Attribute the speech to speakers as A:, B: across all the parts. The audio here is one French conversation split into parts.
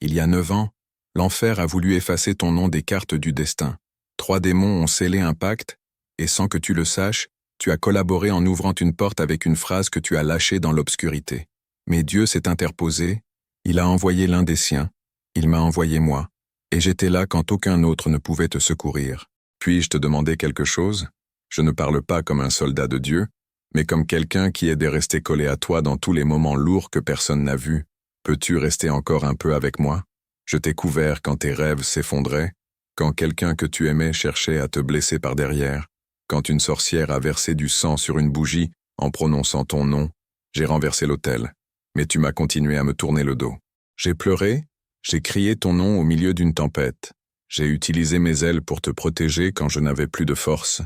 A: Il y a 9 ans, l'enfer a voulu effacer ton nom des cartes du destin. 3 démons ont scellé un pacte, et sans que tu le saches, tu as collaboré en ouvrant une porte avec une phrase que tu as lâchée dans l'obscurité. Mais Dieu s'est interposé, il a envoyé l'un des siens, il m'a envoyé moi, et j'étais là quand aucun autre ne pouvait te secourir. Puis-je te demander quelque chose? Je ne parle pas comme un soldat de Dieu, mais comme quelqu'un qui est de rester collé à toi dans tous les moments lourds que personne n'a vus. Peux-tu rester encore un peu avec moi? Je t'ai couvert quand tes rêves s'effondraient, quand quelqu'un que tu aimais cherchait à te blesser par derrière, quand une sorcière a versé du sang sur une bougie en prononçant ton nom, j'ai renversé l'autel, mais tu m'as continué à me tourner le dos. J'ai pleuré, j'ai crié ton nom au milieu d'une tempête. J'ai utilisé mes ailes pour te protéger quand je n'avais plus de force.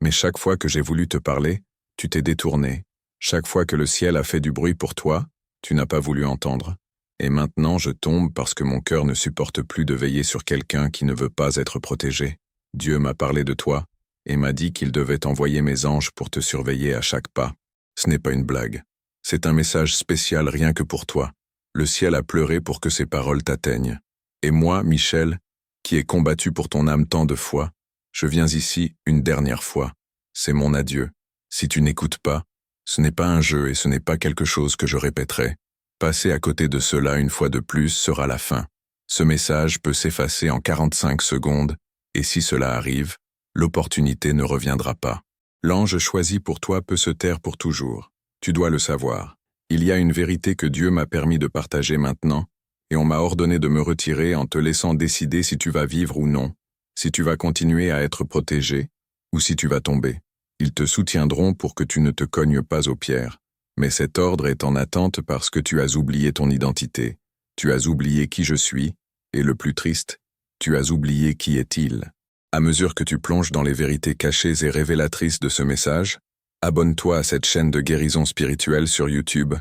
A: Mais chaque fois que j'ai voulu te parler, tu t'es détourné. Chaque fois que le ciel a fait du bruit pour toi, tu n'as pas voulu entendre. Et maintenant je tombe parce que mon cœur ne supporte plus de veiller sur quelqu'un qui ne veut pas être protégé. Dieu m'a parlé de toi, et m'a dit qu'il devait envoyer mes anges pour te surveiller à chaque pas. Ce n'est pas une blague. C'est un message spécial rien que pour toi. Le ciel a pleuré pour que ces paroles t'atteignent. Et moi, Michel, qui ai combattu pour ton âme tant de fois, je viens ici une dernière fois. C'est mon adieu. Si tu n'écoutes pas, ce n'est pas un jeu et ce n'est pas quelque chose que je répéterai. Passer à côté de cela une fois de plus sera la fin. Ce message peut s'effacer en 45 secondes, et si cela arrive, l'opportunité ne reviendra pas. L'ange choisi pour toi peut se taire pour toujours. Tu dois le savoir. Il y a une vérité que Dieu m'a permis de partager maintenant, et on m'a ordonné de me retirer en te laissant décider si tu vas vivre ou non, si tu vas continuer à être protégé, ou si tu vas tomber. Ils te soutiendront pour que tu ne te cognes pas aux pierres. Mais cet ordre est en attente parce que tu as oublié ton identité, tu as oublié qui je suis, et le plus triste, tu as oublié qui est-il. À mesure que tu plonges dans les vérités cachées et révélatrices de ce message, abonne-toi à cette chaîne de guérison spirituelle sur YouTube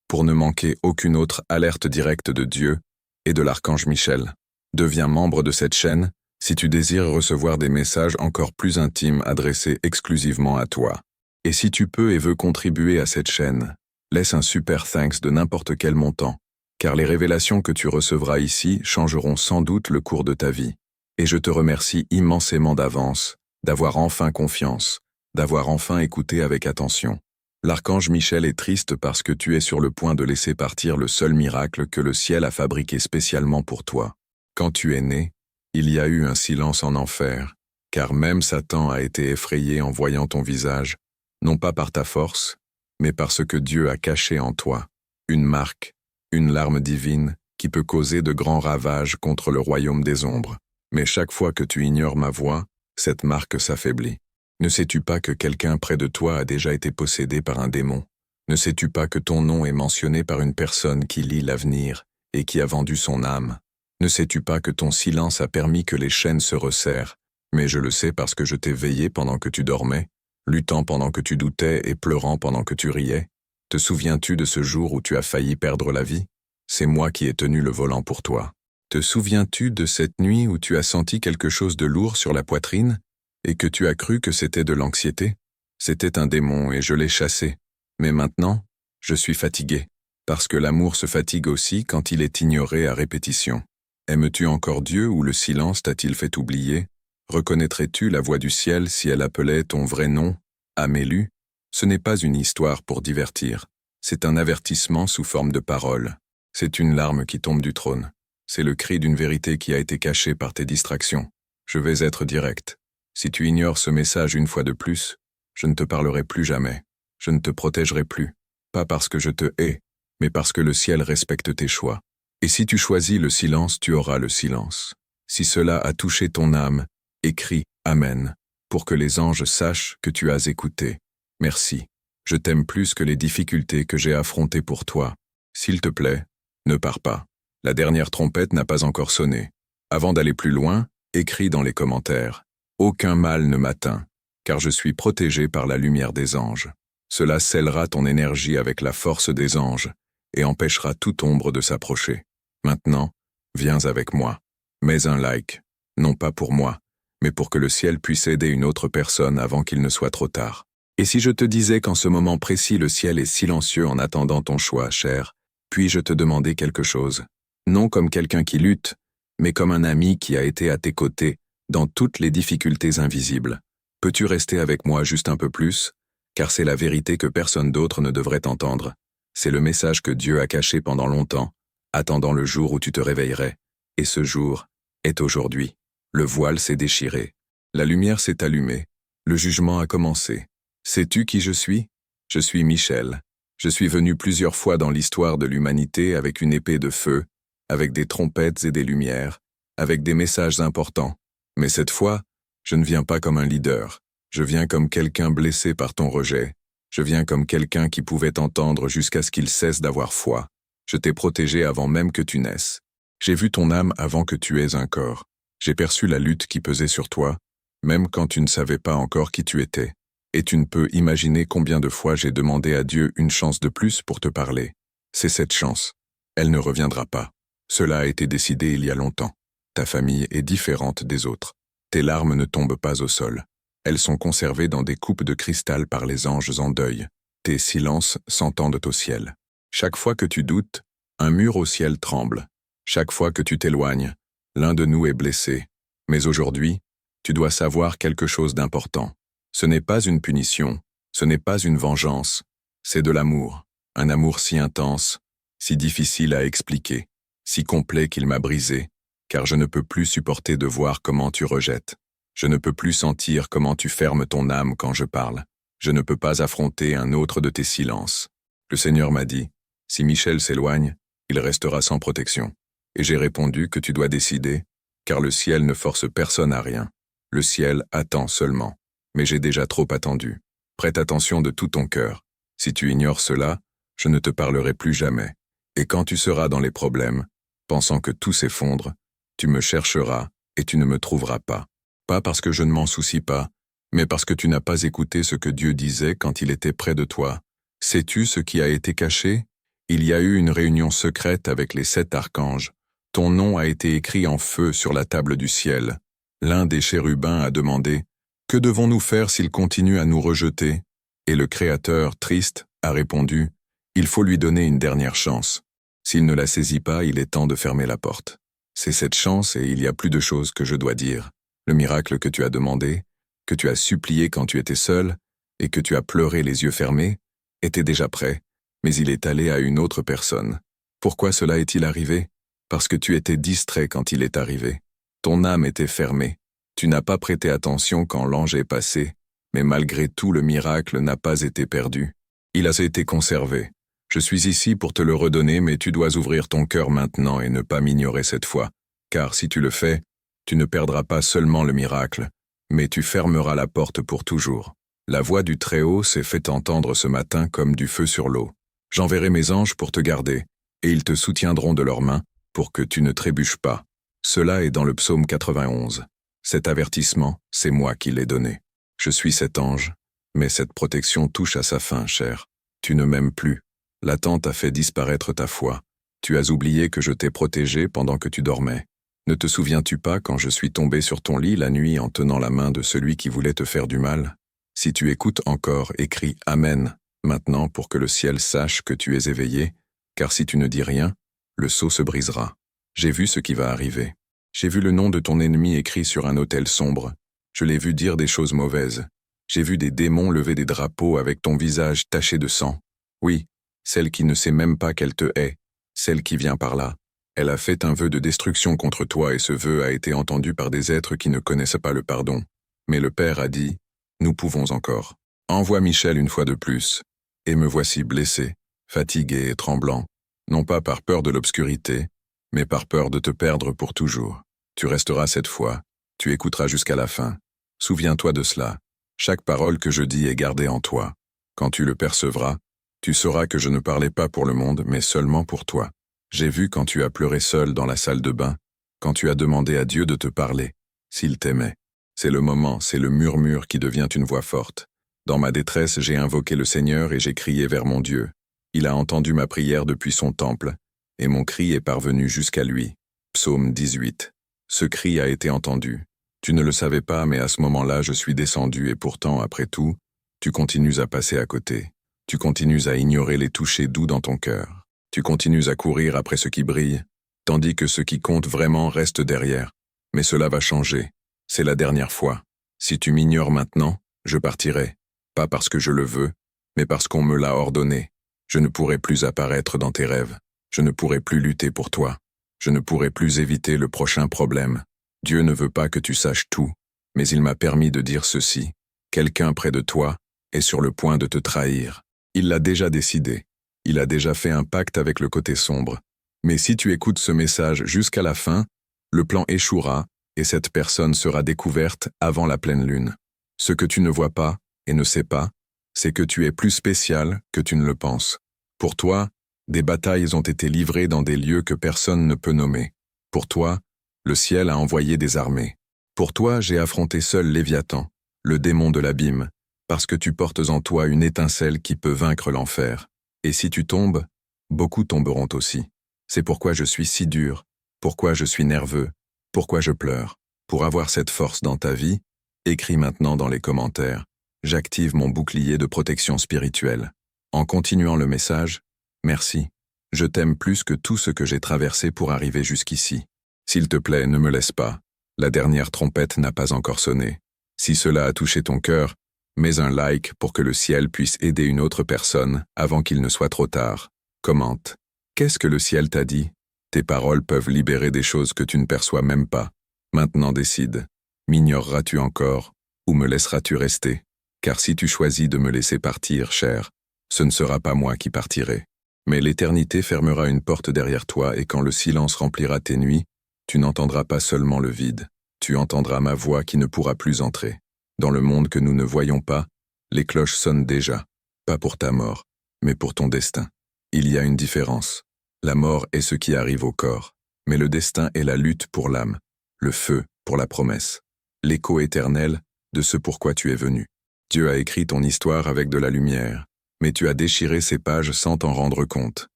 A: pour ne manquer aucune autre alerte directe de Dieu et de l'archange Michel. Deviens membre de cette chaîne si tu désires recevoir des messages encore plus intimes adressés exclusivement à toi. Et si tu peux et veux contribuer à cette chaîne, laisse un super thanks de n'importe quel montant, car les révélations que tu recevras ici changeront sans doute le cours de ta vie. Et je te remercie immensément d'avance, d'avoir enfin confiance, d'avoir enfin écouté avec attention. L'archange Michel est triste parce que tu es sur le point de laisser partir le seul miracle que le ciel a fabriqué spécialement pour toi. Quand tu es né, il y a eu un silence en enfer, car même Satan a été effrayé en voyant ton visage, non pas par ta force, mais parce que Dieu a caché en toi une marque, une larme divine qui peut causer de grands ravages contre le royaume des ombres. Mais chaque fois que tu ignores ma voix, cette marque s'affaiblit. Ne sais-tu pas que quelqu'un près de toi a déjà été possédé par un démon? Ne sais-tu pas que ton nom est mentionné par une personne qui lit l'avenir et qui a vendu son âme? Ne sais-tu pas que ton silence a permis que les chaînes se resserrent? Mais je le sais parce que je t'ai veillé pendant que tu dormais, luttant pendant que tu doutais et pleurant pendant que tu riais. Te souviens-tu de ce jour où tu as failli perdre la vie? C'est moi qui ai tenu le volant pour toi. Te souviens-tu de cette nuit où tu as senti quelque chose de lourd sur la poitrine et que tu as cru que c'était de l'anxiété? C'était un démon et je l'ai chassé. Mais maintenant, je suis fatigué, parce que l'amour se fatigue aussi quand il est ignoré à répétition. Aimes-tu encore Dieu ou le silence t'a-t-il fait oublier? Reconnaîtrais-tu la voix du ciel si elle appelait ton vrai nom, Amélu? Ce n'est pas une histoire pour divertir, c'est un avertissement sous forme de parole. C'est une larme qui tombe du trône. C'est le cri d'une vérité qui a été cachée par tes distractions. Je vais être direct. Si tu ignores ce message une fois de plus, je ne te parlerai plus jamais. Je ne te protégerai plus. Pas parce que je te hais, mais parce que le ciel respecte tes choix. Et si tu choisis le silence, tu auras le silence. Si cela a touché ton âme, écris « Amen » pour que les anges sachent que tu as écouté. Merci. Je t'aime plus que les difficultés que j'ai affrontées pour toi. S'il te plaît, ne pars pas. La dernière trompette n'a pas encore sonné. Avant d'aller plus loin, écris dans les commentaires. Aucun mal ne m'atteint, car je suis protégé par la lumière des anges. Cela scellera ton énergie avec la force des anges et empêchera toute ombre de s'approcher. Maintenant, viens avec moi. Mets un like, non pas pour moi, mais pour que le ciel puisse aider une autre personne avant qu'il ne soit trop tard. Et si je te disais qu'en ce moment précis le ciel est silencieux en attendant ton choix, cher, puis-je te demander quelque chose? Non comme quelqu'un qui lutte, mais comme un ami qui a été à tes côtés dans toutes les difficultés invisibles. Peux-tu rester avec moi juste un peu plus? Car c'est la vérité que personne d'autre ne devrait entendre. C'est le message que Dieu a caché pendant longtemps, attendant le jour où tu te réveillerais. Et ce jour est aujourd'hui. Le voile s'est déchiré. La lumière s'est allumée. Le jugement a commencé. Sais-tu qui je suis? Je suis Michel. Je suis venu plusieurs fois dans l'histoire de l'humanité avec une épée de feu, avec des trompettes et des lumières, avec des messages importants. Mais cette fois, je ne viens pas comme un leader. Je viens comme quelqu'un blessé par ton rejet. Je viens comme quelqu'un qui pouvait t'entendre jusqu'à ce qu'il cesse d'avoir foi. Je t'ai protégé avant même que tu naisses. J'ai vu ton âme avant que tu aies un corps. J'ai perçu la lutte qui pesait sur toi, même quand tu ne savais pas encore qui tu étais. Et tu ne peux imaginer combien de fois j'ai demandé à Dieu une chance de plus pour te parler. C'est cette chance. Elle ne reviendra pas. Cela a été décidé il y a longtemps. Ta famille est différente des autres. Tes larmes ne tombent pas au sol. Elles sont conservées dans des coupes de cristal par les anges en deuil. Tes silences s'entendent au ciel. Chaque fois que tu doutes, un mur au ciel tremble. Chaque fois que tu t'éloignes, l'un de nous est blessé. Mais aujourd'hui, tu dois savoir quelque chose d'important. Ce n'est pas une punition, ce n'est pas une vengeance, c'est de l'amour. Un amour si intense, si difficile à expliquer, si complet qu'il m'a brisé, car je ne peux plus supporter de voir comment tu rejettes. Je ne peux plus sentir comment tu fermes ton âme quand je parle. Je ne peux pas affronter un autre de tes silences. Le Seigneur m'a dit, si Michel s'éloigne, il restera sans protection. Et j'ai répondu que tu dois décider, car le ciel ne force personne à rien. Le ciel attend seulement. Mais j'ai déjà trop attendu. Prête attention de tout ton cœur. Si tu ignores cela, je ne te parlerai plus jamais. Et quand tu seras dans les problèmes, pensant que tout s'effondre, tu me chercheras et tu ne me trouveras pas. Pas parce que je ne m'en soucie pas, mais parce que tu n'as pas écouté ce que Dieu disait quand il était près de toi. Sais-tu ce qui a été caché? Il y a eu une réunion secrète avec les 7 archanges. Ton nom a été écrit en feu sur la table du ciel. L'un des chérubins a demandé « Que devons-nous faire s'il continue à nous rejeter ?» Et le Créateur, triste, a répondu « Il faut lui donner une dernière chance. S'il ne la saisit pas, il est temps de fermer la porte. C'est cette chance et il y a plus de choses que je dois dire. Le miracle que tu as demandé, que tu as supplié quand tu étais seul et que tu as pleuré les yeux fermés, était déjà prêt, mais il est allé à une autre personne. Pourquoi cela est-il arrivé? Parce que tu étais distrait quand il est arrivé. Ton âme était fermée. Tu n'as pas prêté attention quand l'ange est passé, mais malgré tout le miracle n'a pas été perdu. Il a été conservé. Je suis ici pour te le redonner, mais tu dois ouvrir ton cœur maintenant et ne pas m'ignorer cette fois, car si tu le fais, tu ne perdras pas seulement le miracle, mais tu fermeras la porte pour toujours. La voix du Très-Haut s'est fait entendre ce matin comme du feu sur l'eau. J'enverrai mes anges pour te garder, et ils te soutiendront de leurs mains pour que tu ne trébuches pas. Cela est dans le psaume 91. Cet avertissement, c'est moi qui l'ai donné. Je suis cet ange, mais cette protection touche à sa fin, cher. Tu ne m'aimes plus. L'attente a fait disparaître ta foi. Tu as oublié que je t'ai protégé pendant que tu dormais. Ne te souviens-tu pas quand je suis tombé sur ton lit la nuit en tenant la main de celui qui voulait te faire du mal? Si tu écoutes encore, écris « Amen » maintenant pour que le ciel sache que tu es éveillé, car si tu ne dis rien, le sceau se brisera. J'ai vu ce qui va arriver. J'ai vu le nom de ton ennemi écrit sur un autel sombre. Je l'ai vu dire des choses mauvaises. J'ai vu des démons lever des drapeaux avec ton visage taché de sang. Oui, celle qui ne sait même pas qu'elle te hait, celle qui vient par là. Elle a fait un vœu de destruction contre toi et ce vœu a été entendu par des êtres qui ne connaissent pas le pardon. Mais le Père a dit, nous pouvons encore. Envoie Michel une fois de plus. Et me voici blessé, fatigué et tremblant, non pas par peur de l'obscurité, mais par peur de te perdre pour toujours. Tu resteras cette fois, tu écouteras jusqu'à la fin. Souviens-toi de cela. Chaque parole que je dis est gardée en toi. Quand tu le percevras, tu sauras que je ne parlais pas pour le monde, mais seulement pour toi. J'ai vu quand tu as pleuré seul dans la salle de bain, quand tu as demandé à Dieu de te parler, s'il t'aimait. C'est le moment, c'est le murmure qui devient une voix forte. Dans ma détresse, j'ai invoqué le Seigneur et j'ai crié vers mon Dieu. Il a entendu ma prière depuis son temple, et mon cri est parvenu jusqu'à lui. Psaume 18. Ce cri a été entendu. Tu ne le savais pas, mais à ce moment-là, je suis descendu et pourtant, après tout, tu continues à passer à côté. Tu continues à ignorer les touchés doux dans ton cœur. Tu continues à courir après ce qui brille. tandis que ce qui compte vraiment reste derrière. Mais cela va changer. C'est la dernière fois. Si tu m'ignores maintenant, je partirai. Pas parce que je le veux, mais parce qu'on me l'a ordonné. Je ne pourrai plus apparaître dans tes rêves. Je ne pourrai plus lutter pour toi. Je ne pourrai plus éviter le prochain problème. Dieu ne veut pas que tu saches tout, mais il m'a permis de dire ceci. Quelqu'un près de toi est sur le point de te trahir. Il l'a déjà décidé. Il a déjà fait un pacte avec le côté sombre. Mais si tu écoutes ce message jusqu'à la fin, le plan échouera et cette personne sera découverte avant la pleine lune. Ce que tu ne vois pas et ne sais pas, c'est que tu es plus spécial que tu ne le penses. Pour toi, des batailles ont été livrées dans des lieux que personne ne peut nommer. Pour toi, le ciel a envoyé des armées. Pour toi, j'ai affronté seul Léviathan, le démon de l'abîme, parce que tu portes en toi une étincelle qui peut vaincre l'enfer. Et si tu tombes, beaucoup tomberont aussi. C'est pourquoi je suis si dur, pourquoi je suis nerveux, pourquoi je pleure. Pour avoir cette force dans ta vie, écris maintenant dans les commentaires. J'active mon bouclier de protection spirituelle. En continuant le message, merci. Je t'aime plus que tout ce que j'ai traversé pour arriver jusqu'ici. S'il te plaît, ne me laisse pas. La dernière trompette n'a pas encore sonné. Si cela a touché ton cœur, mets un like pour que le ciel puisse aider une autre personne avant qu'il ne soit trop tard. Commente. Qu'est-ce que le ciel t'a dit? Tes paroles peuvent libérer des choses que tu ne perçois même pas. Maintenant décide. M'ignoreras-tu encore ou me laisseras-tu rester? Car si tu choisis de me laisser partir, cher, ce ne sera pas moi qui partirai. Mais l'éternité fermera une porte derrière toi et quand le silence remplira tes nuits, tu n'entendras pas seulement le vide, tu entendras ma voix qui ne pourra plus entrer. Dans le monde que nous ne voyons pas, les cloches sonnent déjà, pas pour ta mort, mais pour ton destin. Il y a une différence. La mort est ce qui arrive au corps, mais le destin est la lutte pour l'âme, le feu pour la promesse, l'écho éternel de ce pourquoi tu es venu. Dieu a écrit ton histoire avec de la lumière, mais tu as déchiré ces pages sans t'en rendre compte.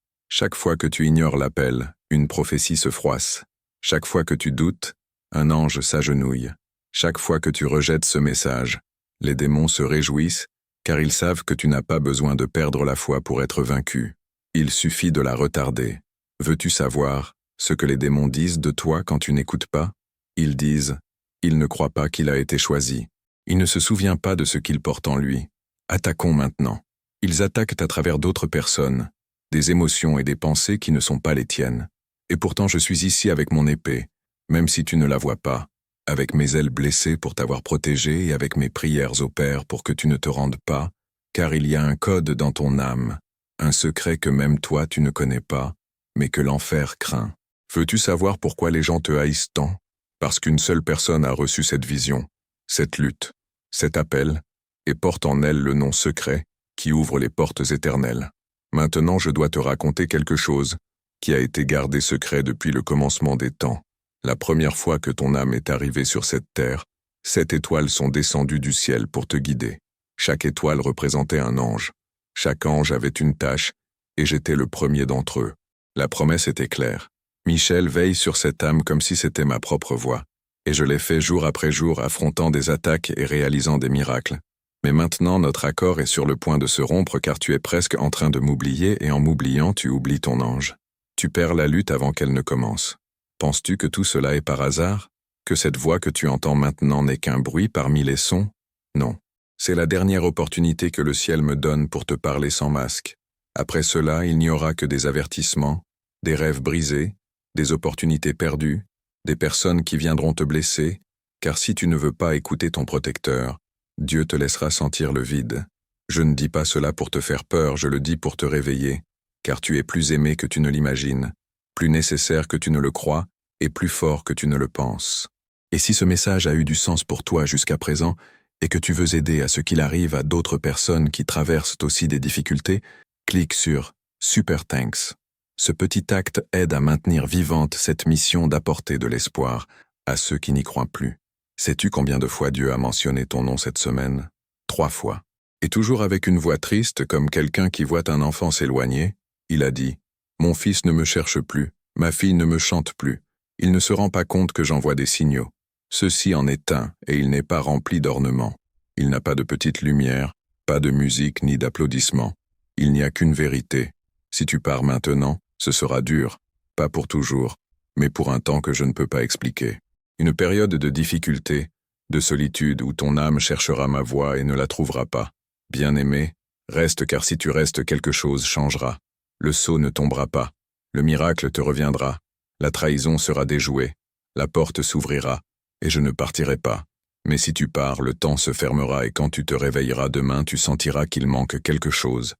A: Chaque fois que tu ignores l'appel, une prophétie se froisse. Chaque fois que tu doutes, un ange s'agenouille. Chaque fois que tu rejettes ce message, les démons se réjouissent, car ils savent que tu n'as pas besoin de perdre la foi pour être vaincu. Il suffit de la retarder. Veux-tu savoir ce que les démons disent de toi quand tu n'écoutes pas? Ils disent « Il ne croit pas qu'il a été choisi. Il ne se souvient pas de ce qu'il porte en lui. Attaquons maintenant. » Ils attaquent à travers d'autres personnes, des émotions et des pensées qui ne sont pas les tiennes. Et pourtant je suis ici avec mon épée, même si tu ne la vois pas, avec mes ailes blessées pour t'avoir protégé et avec mes prières au Père pour que tu ne te rendes pas, car il y a un code dans ton âme, un secret que même toi tu ne connais pas, mais que l'enfer craint. Veux-tu savoir pourquoi les gens te haïssent tant? Parce qu'une seule personne a reçu cette vision, cette lutte, cet appel, et porte en elle le nom secret qui ouvre les portes éternelles. Maintenant je dois te raconter quelque chose qui a été gardé secret depuis le commencement des temps. La première fois que ton âme est arrivée sur cette terre, 7 étoiles sont descendues du ciel pour te guider. Chaque étoile représentait un ange. Chaque ange avait une tâche, et j'étais le premier d'entre eux. La promesse était claire. Michel veille sur cette âme comme si c'était ma propre voix. Et je l'ai fait jour après jour, affrontant des attaques et réalisant des miracles. Mais maintenant, notre accord est sur le point de se rompre car tu es presque en train de m'oublier et en m'oubliant, tu oublies ton ange. Tu perds la lutte avant qu'elle ne commence. Penses-tu que tout cela est par hasard? Que cette voix que tu entends maintenant n'est qu'un bruit parmi les sons? Non. C'est la dernière opportunité que le ciel me donne pour te parler sans masque. Après cela, il n'y aura que des avertissements, des rêves brisés, des opportunités perdues, des personnes qui viendront te blesser, car si tu ne veux pas écouter ton protecteur, Dieu te laissera sentir le vide. Je ne dis pas cela pour te faire peur, je le dis pour te réveiller, car tu es plus aimé que tu ne l'imagines, plus nécessaire que tu ne le crois, et plus fort que tu ne le penses. Et si ce message a eu du sens pour toi jusqu'à présent, et que tu veux aider à ce qu'il arrive à d'autres personnes qui traversent aussi des difficultés, clique sur « Super Thanks ». Ce petit acte aide à maintenir vivante cette mission d'apporter de l'espoir à ceux qui n'y croient plus. Sais-tu combien de fois Dieu a mentionné ton nom cette semaine? 3 fois. Et toujours avec une voix triste comme quelqu'un qui voit un enfant s'éloigner, il a dit « Mon fils ne me cherche plus, ma fille ne me chante plus. Il ne se rend pas compte que j'envoie des signaux. Ceci en est un et il n'est pas rempli d'ornements. Il n'a pas de petite lumière, pas de musique ni d'applaudissements. Il n'y a qu'une vérité. Si tu pars maintenant, ce sera dur, pas pour toujours. mais pour un temps que je ne peux pas expliquer. Une période de difficulté, de solitude où ton âme cherchera ma voix et ne la trouvera pas. Bien-aimé, reste car si tu restes quelque chose changera. Le sceau ne tombera pas. Le miracle te reviendra. La trahison sera déjouée. La porte s'ouvrira, et je ne partirai pas. Mais si tu pars, le temps se fermera et quand tu te réveilleras demain, tu sentiras qu'il manque quelque chose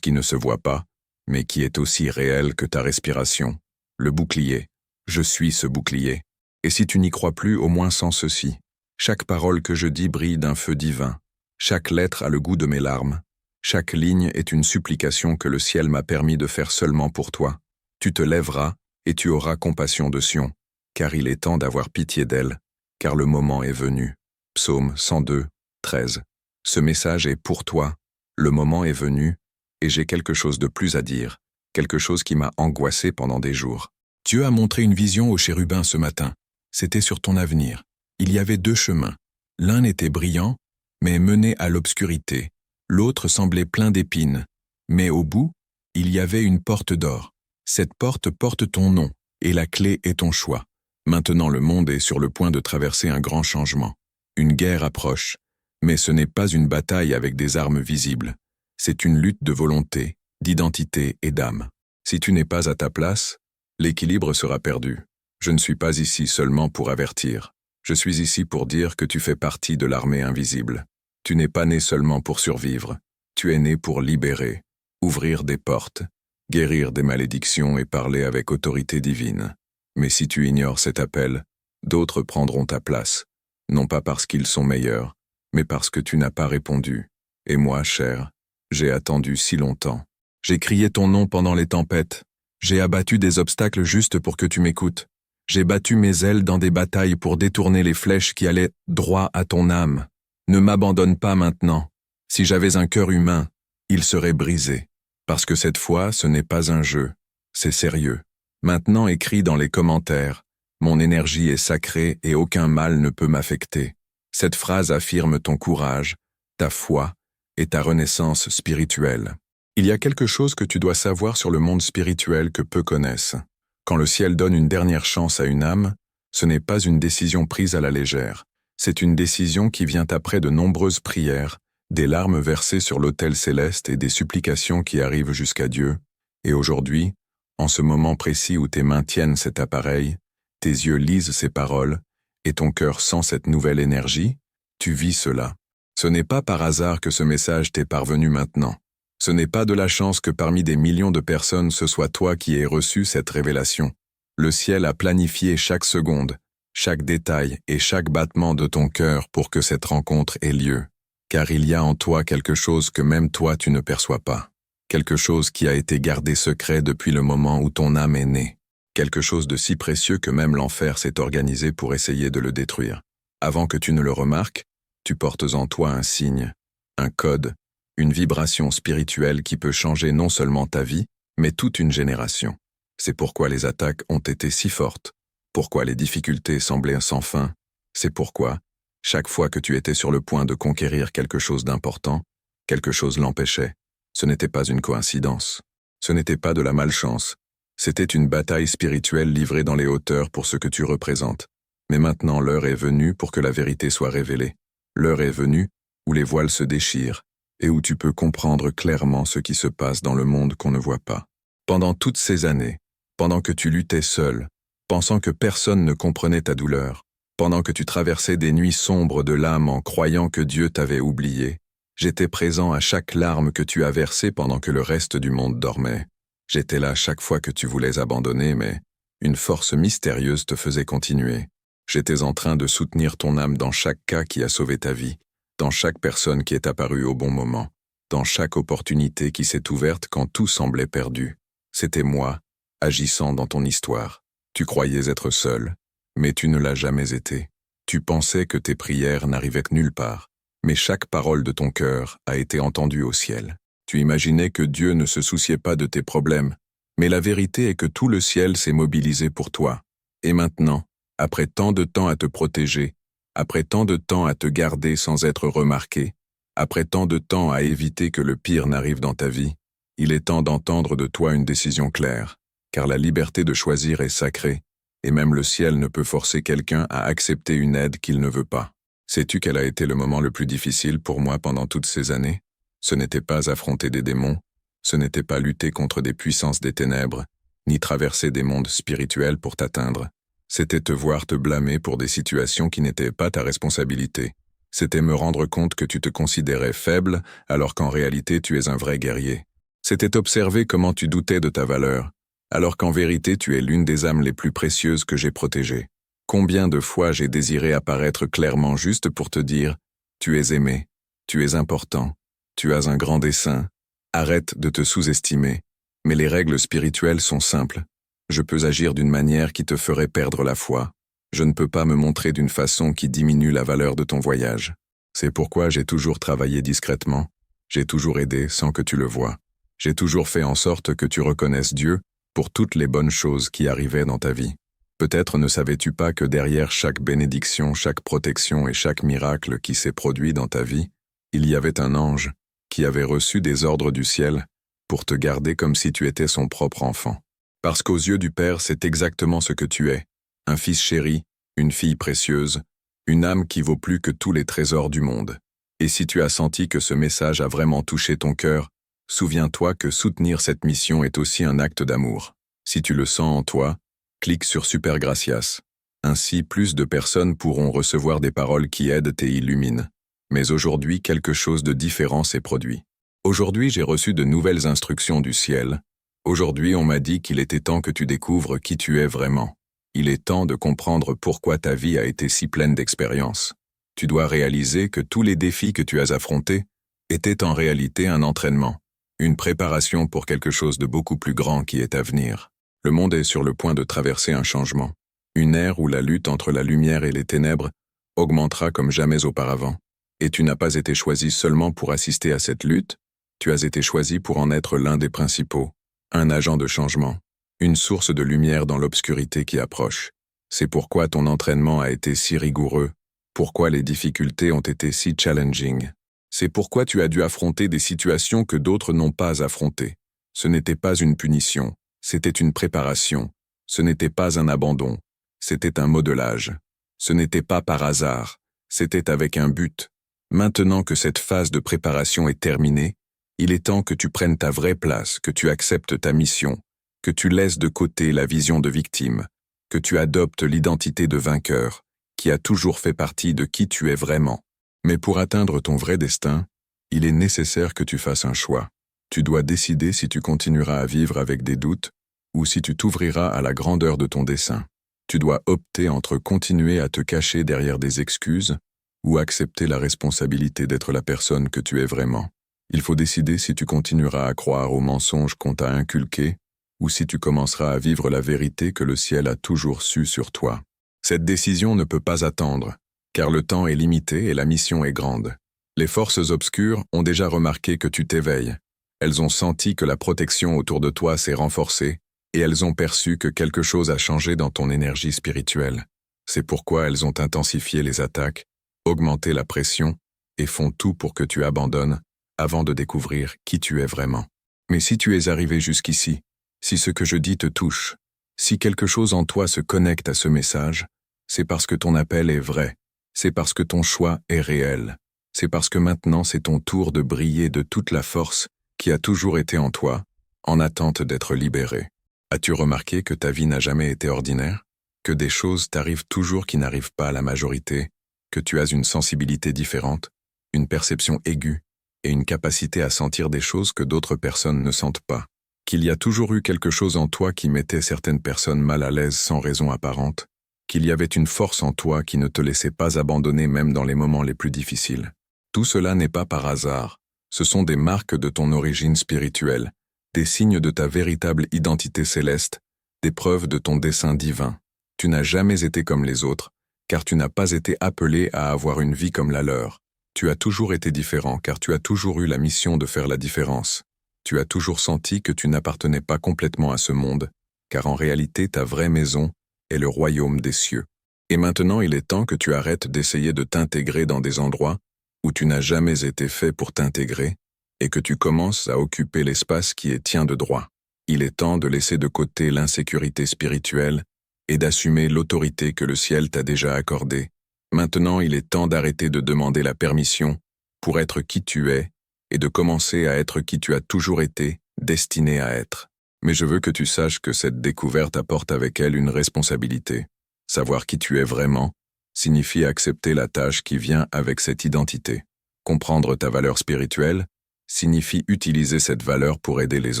A: qui ne se voit pas, mais qui est aussi réel que ta respiration. Le bouclier. Je suis ce bouclier. Et si tu n'y crois plus, au moins sens ceci. Chaque parole que je dis brille d'un feu divin. Chaque lettre a le goût de mes larmes. Chaque ligne est une supplication que le ciel m'a permis de faire seulement pour toi. Tu te lèveras et tu auras compassion de Sion, car il est temps d'avoir pitié d'elle, car le moment est venu. Psaume 102, 13. Ce message est pour toi. Le moment est venu, et j'ai quelque chose de plus à dire, quelque chose qui m'a angoissé pendant des jours. Dieu a montré une vision aux chérubins ce matin. C'était sur ton avenir. Il y avait 2 chemins. L'un était brillant, mais menait à l'obscurité. L'autre semblait plein d'épines. Mais au bout, il y avait une porte d'or. Cette porte porte ton nom, et la clé est ton choix. Maintenant le monde est sur le point de traverser un grand changement. Une guerre approche, mais ce n'est pas une bataille avec des armes visibles. C'est une lutte de volonté, d'identité et d'âme. Si tu n'es pas à ta place, l'équilibre sera perdu. Je ne suis pas ici seulement pour avertir. Je suis ici pour dire que tu fais partie de l'armée invisible. Tu n'es pas né seulement pour survivre. Tu es né pour libérer, ouvrir des portes, guérir des malédictions et parler avec autorité divine. Mais si tu ignores cet appel, d'autres prendront ta place, non pas parce qu'ils sont meilleurs, mais parce que tu n'as pas répondu. Et moi, cher, j'ai attendu si longtemps. J'ai crié ton nom pendant les tempêtes. J'ai abattu des obstacles juste pour que tu m'écoutes. J'ai battu mes ailes dans des batailles pour détourner les flèches qui allaient droit à ton âme. Ne m'abandonne pas maintenant. Si j'avais un cœur humain, il serait brisé. Parce que cette fois, ce n'est pas un jeu, c'est sérieux. Maintenant écris dans les commentaires. Mon énergie est sacrée et aucun mal ne peut m'affecter. Cette phrase affirme ton courage, ta foi et ta renaissance spirituelle. Il y a quelque chose que tu dois savoir sur le monde spirituel que peu connaissent. Quand le ciel donne une dernière chance à une âme, ce n'est pas une décision prise à la légère. C'est une décision qui vient après de nombreuses prières, des larmes versées sur l'autel céleste et des supplications qui arrivent jusqu'à Dieu. Et aujourd'hui, en ce moment précis où tes mains tiennent cet appareil, tes yeux lisent ces paroles, et ton cœur sent cette nouvelle énergie, tu vis cela. Ce n'est pas par hasard que ce message t'est parvenu maintenant. Ce n'est pas de la chance que parmi des millions de personnes ce soit toi qui aies reçu cette révélation. Le ciel a planifié chaque seconde, chaque détail et chaque battement de ton cœur pour que cette rencontre ait lieu. Car il y a en toi quelque chose que même toi tu ne perçois pas. Quelque chose qui a été gardé secret depuis le moment où ton âme est née. Quelque chose de si précieux que même l'enfer s'est organisé pour essayer de le détruire. Avant que tu ne le remarques, tu portes en toi un signe, un code, une vibration spirituelle qui peut changer non seulement ta vie, mais toute une génération. C'est pourquoi les attaques ont été si fortes, pourquoi les difficultés semblaient sans fin. C'est pourquoi, chaque fois que tu étais sur le point de conquérir quelque chose d'important, quelque chose l'empêchait. Ce n'était pas une coïncidence. Ce n'était pas de la malchance. C'était une bataille spirituelle livrée dans les hauteurs pour ce que tu représentes. Mais maintenant l'heure est venue pour que la vérité soit révélée. L'heure est venue où les voiles se déchirent et où tu peux comprendre clairement ce qui se passe dans le monde qu'on ne voit pas. Pendant toutes ces années, pendant que tu luttais seul, pensant que personne ne comprenait ta douleur, pendant que tu traversais des nuits sombres de l'âme en croyant que Dieu t'avait oublié, j'étais présent à chaque larme que tu as versée pendant que le reste du monde dormait. J'étais là chaque fois que tu voulais abandonner, mais une force mystérieuse te faisait continuer. J'étais en train de soutenir ton âme dans chaque cas qui a sauvé ta vie, dans chaque personne qui est apparue au bon moment, dans chaque opportunité qui s'est ouverte quand tout semblait perdu. C'était moi, agissant dans ton histoire. Tu croyais être seul, mais tu ne l'as jamais été. Tu pensais que tes prières n'arrivaient que nulle part, mais chaque parole de ton cœur a été entendue au ciel. Tu imaginais que Dieu ne se souciait pas de tes problèmes, mais la vérité est que tout le ciel s'est mobilisé pour toi. Et maintenant, après tant de temps à te protéger, après tant de temps à te garder sans être remarqué, après tant de temps à éviter que le pire n'arrive dans ta vie, il est temps d'entendre de toi une décision claire. car la liberté de choisir est sacrée, et même le ciel ne peut forcer quelqu'un à accepter une aide qu'il ne veut pas. Sais-tu quel a été le moment le plus difficile pour moi pendant toutes ces années? Ce n'était pas affronter des démons, ce n'était pas lutter contre des puissances des ténèbres, ni traverser des mondes spirituels pour t'atteindre. C'était te voir te blâmer pour des situations qui n'étaient pas ta responsabilité. C'était me rendre compte que tu te considérais faible alors qu'en réalité tu es un vrai guerrier. C'était observer comment tu doutais de ta valeur, alors qu'en vérité tu es l'une des âmes les plus précieuses que j'ai protégées. Combien de fois j'ai désiré apparaître clairement juste pour te dire « Tu es aimé, tu es important, tu as un grand dessein, arrête de te sous-estimer, mais les règles spirituelles sont simples. Je peux agir d'une manière qui te ferait perdre la foi. Je ne peux pas me montrer d'une façon qui diminue la valeur de ton voyage. C'est pourquoi j'ai toujours travaillé discrètement, j'ai toujours aidé sans que tu le vois. J'ai toujours fait en sorte que tu reconnaisses Dieu pour toutes les bonnes choses qui arrivaient dans ta vie. Peut-être ne savais-tu pas que derrière chaque bénédiction, chaque protection et chaque miracle qui s'est produit dans ta vie, il y avait un ange qui avait reçu des ordres du ciel pour te garder comme si tu étais son propre enfant. Parce qu'aux yeux du Père, c'est exactement ce que tu es, un fils chéri, une fille précieuse, une âme qui vaut plus que tous les trésors du monde. Et si tu as senti que ce message a vraiment touché ton cœur, souviens-toi que soutenir cette mission est aussi un acte d'amour. Si tu le sens en toi, clique sur Super Gracias. Ainsi, plus de personnes pourront recevoir des paroles qui aident et illuminent. Mais aujourd'hui, quelque chose de différent s'est produit. Aujourd'hui, j'ai reçu de nouvelles instructions du ciel. Aujourd'hui, on m'a dit qu'il était temps que tu découvres qui tu es vraiment. Il est temps de comprendre pourquoi ta vie a été si pleine d'expériences. Tu dois réaliser que tous les défis que tu as affrontés étaient en réalité un entraînement, une préparation pour quelque chose de beaucoup plus grand qui est à venir. Le monde est sur le point de traverser un changement, une ère où la lutte entre la lumière et les ténèbres augmentera comme jamais auparavant. Et tu n'as pas été choisi seulement pour assister à cette lutte, tu as été choisi pour en être l'un des principaux, un agent de changement, une source de lumière dans l'obscurité qui approche. C'est pourquoi ton entraînement a été si rigoureux, pourquoi les difficultés ont été si challenging. C'est pourquoi tu as dû affronter des situations que d'autres n'ont pas affrontées. Ce n'était pas une punition. C'était une préparation. Ce n'était pas un abandon. C'était un modelage. Ce n'était pas par hasard. C'était avec un but. Maintenant que cette phase de préparation est terminée, il est temps que tu prennes ta vraie place, que tu acceptes ta mission, que tu laisses de côté la vision de victime, que tu adoptes l'identité de vainqueur, qui a toujours fait partie de qui tu es vraiment. Mais pour atteindre ton vrai destin, il est nécessaire que tu fasses un choix. Tu dois décider si tu continueras à vivre avec des doutes ou si tu t'ouvriras à la grandeur de ton dessein. Tu dois opter entre continuer à te cacher derrière des excuses ou accepter la responsabilité d'être la personne que tu es vraiment. Il faut décider si tu continueras à croire aux mensonges qu'on t'a inculqués ou si tu commenceras à vivre la vérité que le ciel a toujours su sur toi. Cette décision ne peut pas attendre, car le temps est limité et la mission est grande. Les forces obscures ont déjà remarqué que tu t'éveilles. Elles ont senti que la protection autour de toi s'est renforcée et elles ont perçu que quelque chose a changé dans ton énergie spirituelle. C'est pourquoi elles ont intensifié les attaques, augmenté la pression et font tout pour que tu abandonnes avant de découvrir qui tu es vraiment. Mais si tu es arrivé jusqu'ici, si ce que je dis te touche, si quelque chose en toi se connecte à ce message, c'est parce que ton appel est vrai, c'est parce que ton choix est réel, c'est parce que maintenant c'est ton tour de briller de toute la force qui a toujours été en toi, en attente d'être libéré. As-tu remarqué que ta vie n'a jamais été ordinaire? Que des choses t'arrivent toujours qui n'arrivent pas à la majorité? Que tu as une sensibilité différente, une perception aiguë et une capacité à sentir des choses que d'autres personnes ne sentent pas? Qu'il y a toujours eu quelque chose en toi qui mettait certaines personnes mal à l'aise sans raison apparente? Qu'il y avait une force en toi qui ne te laissait pas abandonner même dans les moments les plus difficiles? Tout cela n'est pas par hasard. Ce sont des marques de ton origine spirituelle, des signes de ta véritable identité céleste, des preuves de ton dessein divin. Tu n'as jamais été comme les autres, car tu n'as pas été appelé à avoir une vie comme la leur. Tu as toujours été différent, car tu as toujours eu la mission de faire la différence. Tu as toujours senti que tu n'appartenais pas complètement à ce monde, car en réalité ta vraie maison est le royaume des cieux. Et maintenant il est temps que tu arrêtes d'essayer de t'intégrer dans des endroits où tu n'as jamais été fait pour t'intégrer, et que tu commences à occuper l'espace qui est tien de droit. Il est temps de laisser de côté l'insécurité spirituelle et d'assumer l'autorité que le ciel t'a déjà accordée. Maintenant, il est temps d'arrêter de demander la permission pour être qui tu es et de commencer à être qui tu as toujours été, destiné à être. Mais je veux que tu saches que cette découverte apporte avec elle une responsabilité. Savoir qui tu es vraiment signifie accepter la tâche qui vient avec cette identité. Comprendre ta valeur spirituelle signifie utiliser cette valeur pour aider les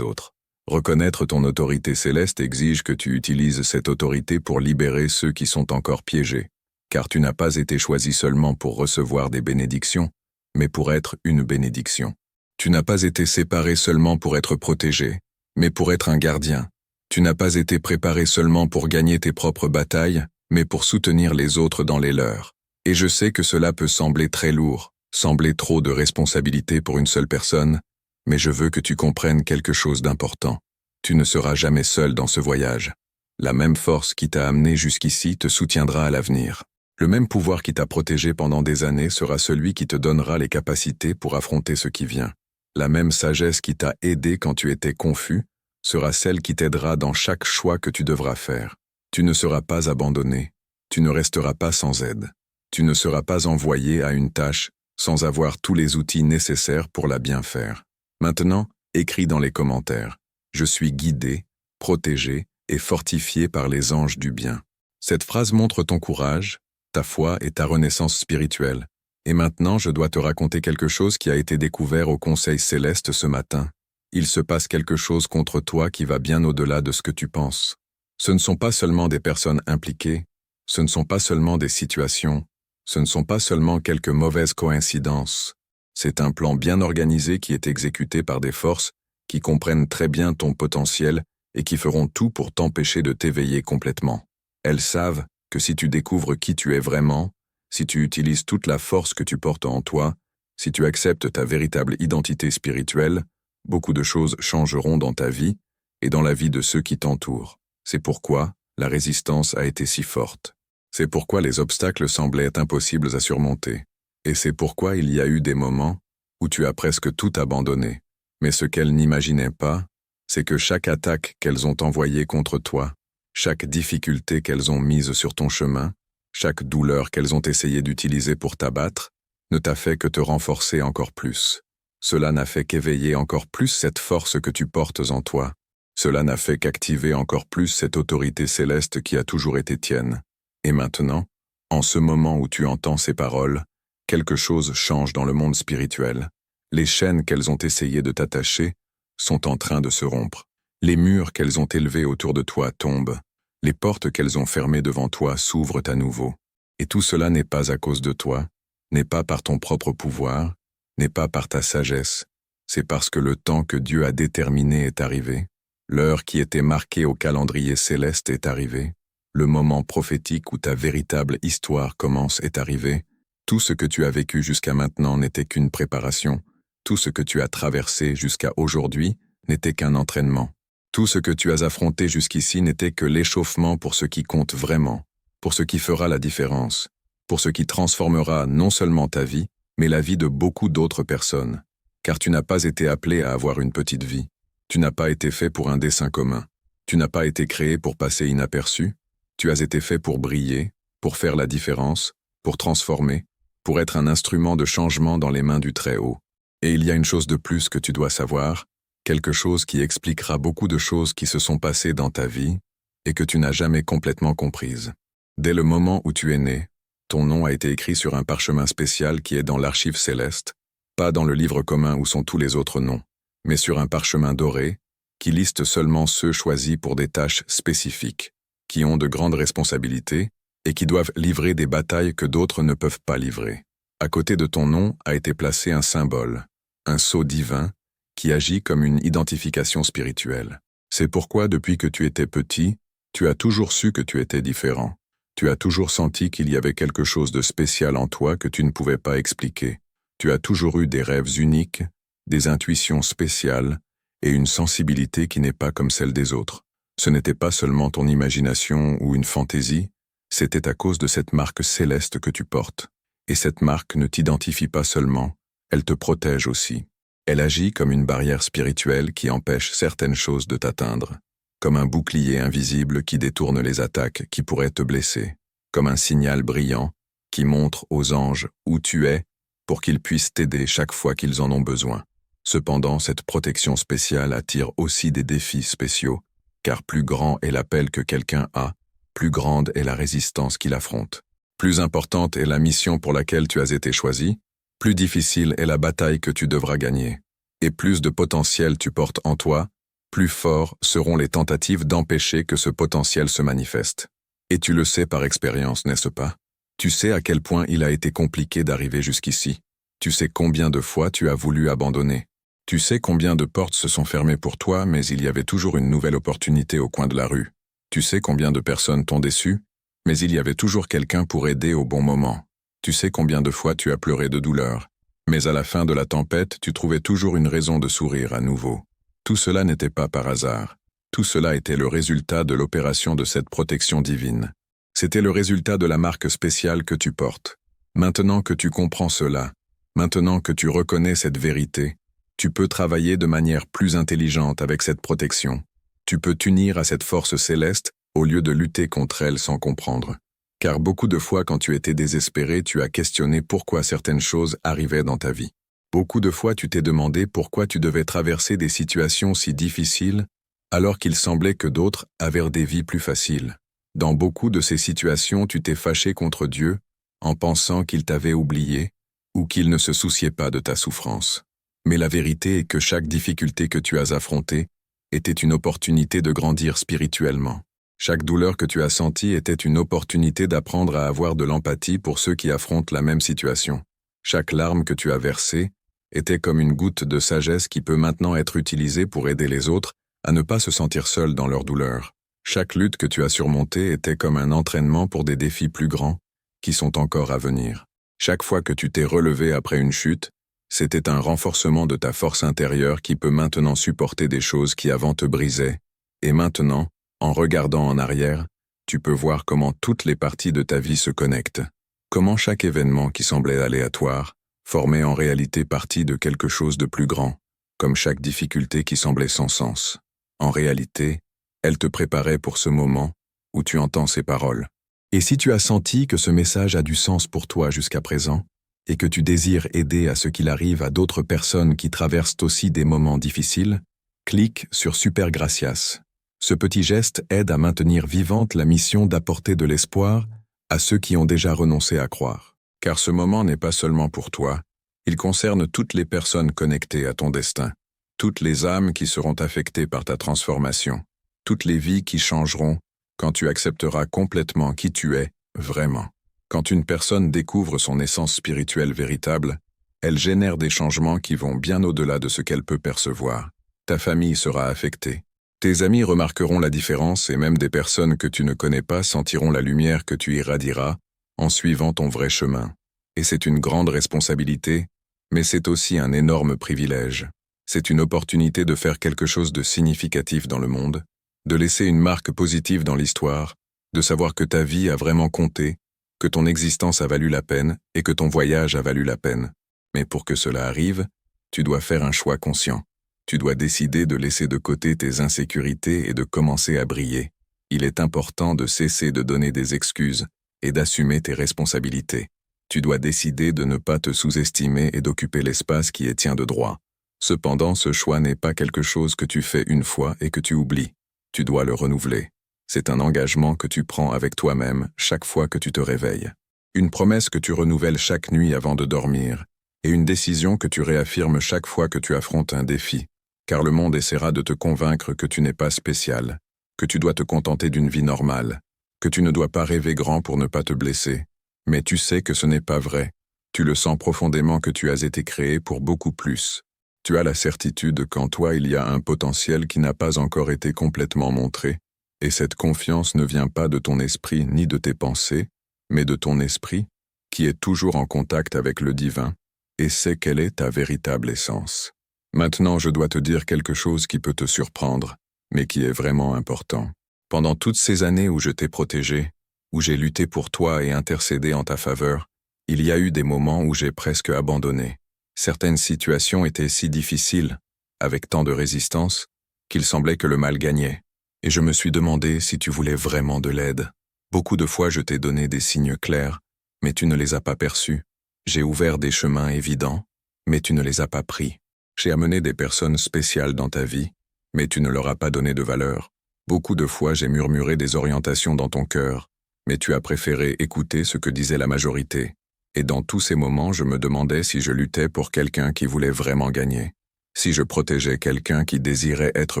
A: autres. Reconnaître ton autorité céleste exige que tu utilises cette autorité pour libérer ceux qui sont encore piégés. Car tu n'as pas été choisi seulement pour recevoir des bénédictions, mais pour être une bénédiction. Tu n'as pas été séparé seulement pour être protégé, mais pour être un gardien. Tu n'as pas été préparé seulement pour gagner tes propres batailles, mais pour soutenir les autres dans les leurs. Et je sais que cela peut sembler très lourd, sembler trop de responsabilité pour une seule personne, mais je veux que tu comprennes quelque chose d'important. Tu ne seras jamais seul dans ce voyage. La même force qui t'a amené jusqu'ici te soutiendra à l'avenir. Le même pouvoir qui t'a protégé pendant des années sera celui qui te donnera les capacités pour affronter ce qui vient. La même sagesse qui t'a aidé quand tu étais confus sera celle qui t'aidera dans chaque choix que tu devras faire. Tu ne seras pas abandonné. Tu ne resteras pas sans aide. Tu ne seras pas envoyé à une tâche sans avoir tous les outils nécessaires pour la bien faire. Maintenant, écris dans les commentaires. Je suis guidé, protégé et fortifié par les anges du bien. Cette phrase montre ton courage, ta foi et ta renaissance spirituelle. Et maintenant, je dois te raconter quelque chose qui a été découvert au Conseil céleste ce matin. Il se passe quelque chose contre toi qui va bien au-delà de ce que tu penses. Ce ne sont pas seulement des personnes impliquées, ce ne sont pas seulement des situations, ce ne sont pas seulement quelques mauvaises coïncidences. C'est un plan bien organisé qui est exécuté par des forces qui comprennent très bien ton potentiel et qui feront tout pour t'empêcher de t'éveiller complètement. Elles savent que si tu découvres qui tu es vraiment, si tu utilises toute la force que tu portes en toi, si tu acceptes ta véritable identité spirituelle, beaucoup de choses changeront dans ta vie et dans la vie de ceux qui t'entourent. C'est pourquoi la résistance a été si forte. C'est pourquoi les obstacles semblaient impossibles à surmonter. Et c'est pourquoi il y a eu des moments où tu as presque tout abandonné. Mais ce qu'elles n'imaginaient pas, c'est que chaque attaque qu'elles ont envoyée contre toi, chaque difficulté qu'elles ont mise sur ton chemin, chaque douleur qu'elles ont essayé d'utiliser pour t'abattre, ne t'a fait que te renforcer encore plus. Cela n'a fait qu'éveiller encore plus cette force que tu portes en toi. Cela n'a fait qu'activer encore plus cette autorité céleste qui a toujours été tienne. Et maintenant, en ce moment où tu entends ces paroles, quelque chose change dans le monde spirituel. Les chaînes qu'elles ont essayé de t'attacher sont en train de se rompre. Les murs qu'elles ont élevés autour de toi tombent. Les portes qu'elles ont fermées devant toi s'ouvrent à nouveau. Et tout cela n'est pas à cause de toi, n'est pas par ton propre pouvoir, n'est pas par ta sagesse. C'est parce que le temps que Dieu a déterminé est arrivé. L'heure qui était marquée au calendrier céleste est arrivée. Le moment prophétique où ta véritable histoire commence est arrivé. Tout ce que tu as vécu jusqu'à maintenant n'était qu'une préparation. Tout ce que tu as traversé jusqu'à aujourd'hui n'était qu'un entraînement. Tout ce que tu as affronté jusqu'ici n'était que l'échauffement pour ce qui compte vraiment, pour ce qui fera la différence, pour ce qui transformera non seulement ta vie, mais la vie de beaucoup d'autres personnes. Car tu n'as pas été appelé à avoir une petite vie. Tu n'as pas été fait pour un dessein commun. Tu n'as pas été créé pour passer inaperçu. Tu as été fait pour briller, pour faire la différence, pour transformer, pour être un instrument de changement dans les mains du Très-Haut. Et il y a une chose de plus que tu dois savoir, quelque chose qui expliquera beaucoup de choses qui se sont passées dans ta vie et que tu n'as jamais complètement comprises. Dès le moment où tu es né, ton nom a été écrit sur un parchemin spécial qui est dans l'archive céleste, pas dans le livre commun où sont tous les autres noms, mais sur un parchemin doré qui liste seulement ceux choisis pour des tâches spécifiques, qui ont de grandes responsabilités et qui doivent livrer des batailles que d'autres ne peuvent pas livrer. À côté de ton nom a été placé un symbole, un sceau divin, qui agit comme une identification spirituelle. C'est pourquoi depuis que tu étais petit, tu as toujours su que tu étais différent. Tu as toujours senti qu'il y avait quelque chose de spécial en toi que tu ne pouvais pas expliquer. Tu as toujours eu des rêves uniques, des intuitions spéciales et une sensibilité qui n'est pas comme celle des autres. Ce n'était pas seulement ton imagination ou une fantaisie, c'était à cause de cette marque céleste que tu portes. Et cette marque ne t'identifie pas seulement, elle te protège aussi. Elle agit comme une barrière spirituelle qui empêche certaines choses de t'atteindre, comme un bouclier invisible qui détourne les attaques qui pourraient te blesser, comme un signal brillant qui montre aux anges où tu es pour qu'ils puissent t'aider chaque fois qu'ils en ont besoin. Cependant, cette protection spéciale attire aussi des défis spéciaux, car plus grand est l'appel que quelqu'un a, plus grande est la résistance qu'il affronte. Plus importante est la mission pour laquelle tu as été choisi, plus difficile est la bataille que tu devras gagner. Et plus de potentiel tu portes en toi, plus forts seront les tentatives d'empêcher que ce potentiel se manifeste. Et tu le sais par expérience, n'est-ce pas? Tu sais à quel point il a été compliqué d'arriver jusqu'ici. Tu sais combien de fois tu as voulu abandonner. Tu sais combien de portes se sont fermées pour toi, mais il y avait toujours une nouvelle opportunité au coin de la rue. Tu sais combien de personnes t'ont déçu, mais il y avait toujours quelqu'un pour aider au bon moment. Tu sais combien de fois tu as pleuré de douleur, mais à la fin de la tempête, tu trouvais toujours une raison de sourire à nouveau. Tout cela n'était pas par hasard. Tout cela était le résultat de l'opération de cette protection divine. C'était le résultat de la marque spéciale que tu portes. Maintenant que tu comprends cela, maintenant que tu reconnais cette vérité, tu peux travailler de manière plus intelligente avec cette protection. Tu peux t'unir à cette force céleste au lieu de lutter contre elle sans comprendre. Car beaucoup de fois quand tu étais désespéré, tu as questionné pourquoi certaines choses arrivaient dans ta vie. Beaucoup de fois tu t'es demandé pourquoi tu devais traverser des situations si difficiles alors qu'il semblait que d'autres avaient des vies plus faciles. Dans beaucoup de ces situations, tu t'es fâché contre Dieu en pensant qu'il t'avait oublié ou qu'il ne se souciait pas de ta souffrance. Mais la vérité est que chaque difficulté que tu as affrontée était une opportunité de grandir spirituellement. Chaque douleur que tu as sentie était une opportunité d'apprendre à avoir de l'empathie pour ceux qui affrontent la même situation. Chaque larme que tu as versée était comme une goutte de sagesse qui peut maintenant être utilisée pour aider les autres à ne pas se sentir seuls dans leur douleur. Chaque lutte que tu as surmontée était comme un entraînement pour des défis plus grands qui sont encore à venir. Chaque fois que tu t'es relevé après une chute, c'était un renforcement de ta force intérieure qui peut maintenant supporter des choses qui avant te brisaient. Et maintenant, en regardant en arrière, tu peux voir comment toutes les parties de ta vie se connectent. Comment chaque événement qui semblait aléatoire formait en réalité partie de quelque chose de plus grand, comme chaque difficulté qui semblait sans sens. En réalité, elle te préparait pour ce moment où tu entends ces paroles. Et si tu as senti que ce message a du sens pour toi jusqu'à présent, et que tu désires aider à ce qu'il arrive à d'autres personnes qui traversent aussi des moments difficiles, clique sur Super Gracias. Ce petit geste aide à maintenir vivante la mission d'apporter de l'espoir à ceux qui ont déjà renoncé à croire. Car ce moment n'est pas seulement pour toi, il concerne toutes les personnes connectées à ton destin, toutes les âmes qui seront affectées par ta transformation, toutes les vies qui changeront quand tu accepteras complètement qui tu es, vraiment. Quand une personne découvre son essence spirituelle véritable, elle génère des changements qui vont bien au-delà de ce qu'elle peut percevoir. Ta famille sera affectée. Tes amis remarqueront la différence et même des personnes que tu ne connais pas sentiront la lumière que tu irradieras en suivant ton vrai chemin. Et c'est une grande responsabilité, mais c'est aussi un énorme privilège. C'est une opportunité de faire quelque chose de significatif dans le monde, de laisser une marque positive dans l'histoire, de savoir que ta vie a vraiment compté, que ton existence a valu la peine et que ton voyage a valu la peine. Mais pour que cela arrive, tu dois faire un choix conscient. Tu dois décider de laisser de côté tes insécurités et de commencer à briller. Il est important de cesser de donner des excuses et d'assumer tes responsabilités. Tu dois décider de ne pas te sous-estimer et d'occuper l'espace qui est tien de droit. Cependant, ce choix n'est pas quelque chose que tu fais une fois et que tu oublies. Tu dois le renouveler. C'est un engagement que tu prends avec toi-même chaque fois que tu te réveilles. Une promesse que tu renouvelles chaque nuit avant de dormir, et une décision que tu réaffirmes chaque fois que tu affrontes un défi. Car le monde essaiera de te convaincre que tu n'es pas spécial, que tu dois te contenter d'une vie normale, que tu ne dois pas rêver grand pour ne pas te blesser. Mais tu sais que ce n'est pas vrai. Tu le sens profondément que tu as été créé pour beaucoup plus. Tu as la certitude qu'en toi il y a un potentiel qui n'a pas encore été complètement montré, et cette confiance ne vient pas de ton esprit ni de tes pensées, mais de ton esprit, qui est toujours en contact avec le divin, et sait quelle est ta véritable essence. Maintenant, je dois te dire quelque chose qui peut te surprendre, mais qui est vraiment important. Pendant toutes ces années où je t'ai protégé, où j'ai lutté pour toi et intercédé en ta faveur, il y a eu des moments où j'ai presque abandonné. Certaines situations étaient si difficiles, avec tant de résistance, qu'il semblait que le mal gagnait. Et je me suis demandé si tu voulais vraiment de l'aide. Beaucoup de fois je t'ai donné des signes clairs, mais tu ne les as pas perçus. J'ai ouvert des chemins évidents, mais tu ne les as pas pris. J'ai amené des personnes spéciales dans ta vie, mais tu ne leur as pas donné de valeur. Beaucoup de fois j'ai murmuré des orientations dans ton cœur, mais tu as préféré écouter ce que disait la majorité. Et dans tous ces moments, je me demandais si je luttais pour quelqu'un qui voulait vraiment gagner, si je protégeais quelqu'un qui désirait être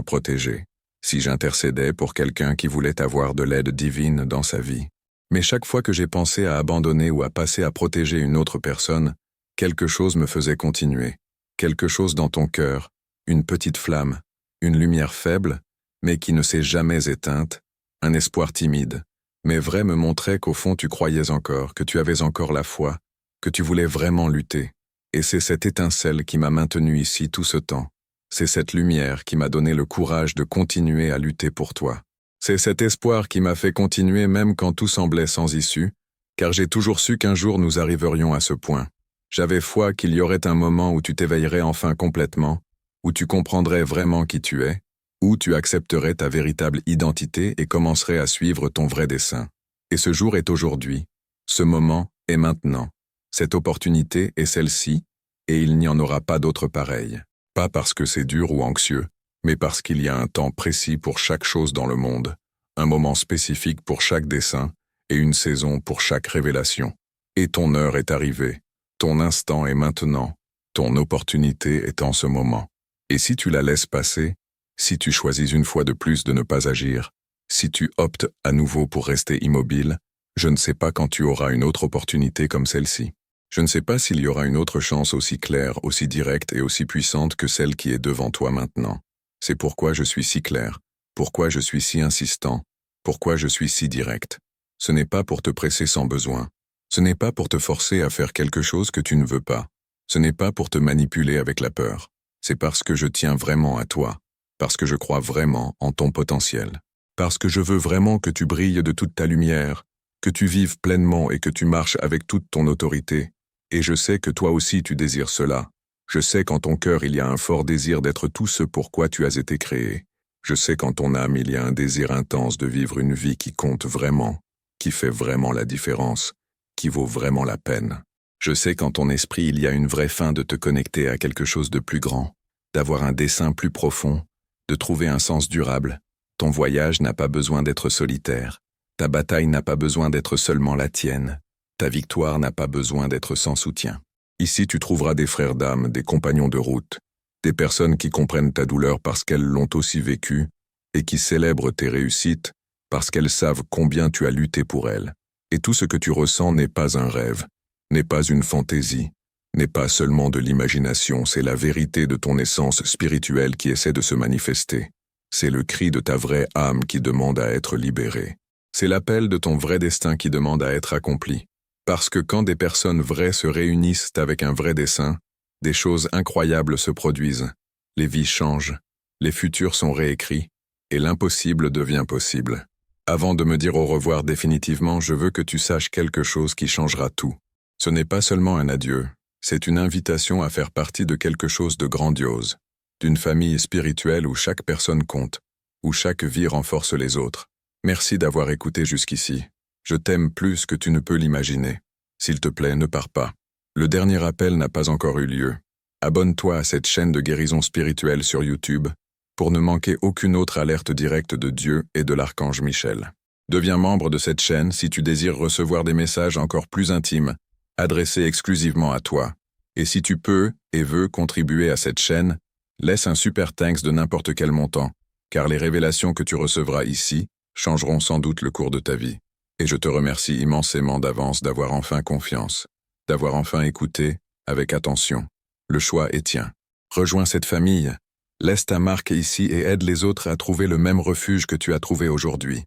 A: protégé, si j'intercédais pour quelqu'un qui voulait avoir de l'aide divine dans sa vie. Mais chaque fois que j'ai pensé à abandonner ou à passer à protéger une autre personne, quelque chose me faisait continuer. Quelque chose dans ton cœur, une petite flamme, une lumière faible, mais qui ne s'est jamais éteinte, un espoir timide, mais vrai me montrait qu'au fond tu croyais encore, que tu avais encore la foi, que tu voulais vraiment lutter. Et c'est cette étincelle qui m'a maintenu ici tout ce temps. C'est cette lumière qui m'a donné le courage de continuer à lutter pour toi. C'est cet espoir qui m'a fait continuer même quand tout semblait sans issue, car j'ai toujours su qu'un jour nous arriverions à ce point. J'avais foi qu'il y aurait un moment où tu t'éveillerais enfin complètement, où tu comprendrais vraiment qui tu es, où tu accepterais ta véritable identité et commencerais à suivre ton vrai dessein. Et ce jour est aujourd'hui. Ce moment est maintenant. Cette opportunité est celle-ci, et il n'y en aura pas d'autre pareille. Pas parce que c'est dur ou anxieux, mais parce qu'il y a un temps précis pour chaque chose dans le monde, un moment spécifique pour chaque dessein, et une saison pour chaque révélation. Et ton heure est arrivée, ton instant est maintenant, ton opportunité est en ce moment. Et si tu la laisses passer, si tu choisis une fois de plus de ne pas agir, si tu optes à nouveau pour rester immobile, je ne sais pas quand tu auras une autre opportunité comme celle-ci. Je ne sais pas s'il y aura une autre chance aussi claire, aussi directe et aussi puissante que celle qui est devant toi maintenant. C'est pourquoi je suis si clair, pourquoi je suis si insistant, pourquoi je suis si direct. Ce n'est pas pour te presser sans besoin. Ce n'est pas pour te forcer à faire quelque chose que tu ne veux pas. Ce n'est pas pour te manipuler avec la peur. C'est parce que je tiens vraiment à toi, parce que je crois vraiment en ton potentiel, parce que je veux vraiment que tu brilles de toute ta lumière, que tu vives pleinement et que tu marches avec toute ton autorité. Et je sais que toi aussi tu désires cela. Je sais qu'en ton cœur il y a un fort désir d'être tout ce pourquoi tu as été créé. Je sais qu'en ton âme il y a un désir intense de vivre une vie qui compte vraiment, qui fait vraiment la différence, qui vaut vraiment la peine. Je sais qu'en ton esprit il y a une vraie faim de te connecter à quelque chose de plus grand, d'avoir un dessein plus profond, de trouver un sens durable. Ton voyage n'a pas besoin d'être solitaire. Ta bataille n'a pas besoin d'être seulement la tienne. Ta victoire n'a pas besoin d'être sans soutien. Ici, tu trouveras des frères d'âme, des compagnons de route, des personnes qui comprennent ta douleur parce qu'elles l'ont aussi vécue et qui célèbrent tes réussites parce qu'elles savent combien tu as lutté pour elles. Et tout ce que tu ressens n'est pas un rêve, n'est pas une fantaisie, n'est pas seulement de l'imagination, c'est la vérité de ton essence spirituelle qui essaie de se manifester. C'est le cri de ta vraie âme qui demande à être libérée. C'est l'appel de ton vrai destin qui demande à être accompli. Parce que quand des personnes vraies se réunissent avec un vrai dessein, des choses incroyables se produisent, les vies changent, les futurs sont réécrits, et l'impossible devient possible. Avant de me dire au revoir définitivement, je veux que tu saches quelque chose qui changera tout. Ce n'est pas seulement un adieu, c'est une invitation à faire partie de quelque chose de grandiose, d'une famille spirituelle où chaque personne compte, où chaque vie renforce les autres. Merci d'avoir écouté jusqu'ici. Je t'aime plus que tu ne peux l'imaginer. S'il te plaît, ne pars pas. Le dernier appel n'a pas encore eu lieu. Abonne-toi à cette chaîne de guérison spirituelle sur YouTube pour ne manquer aucune autre alerte directe de Dieu et de l'archange Michel. Deviens membre de cette chaîne si tu désires recevoir des messages encore plus intimes, adressés exclusivement à toi. Et si tu peux et veux contribuer à cette chaîne, laisse un super thanks de n'importe quel montant, car les révélations que tu recevras ici changeront sans doute le cours de ta vie. Et je te remercie immensément d'avance d'avoir enfin confiance, d'avoir enfin écouté avec attention. Le choix est tien. Rejoins cette famille, laisse ta marque ici et aide les autres à trouver le même refuge que tu as trouvé aujourd'hui.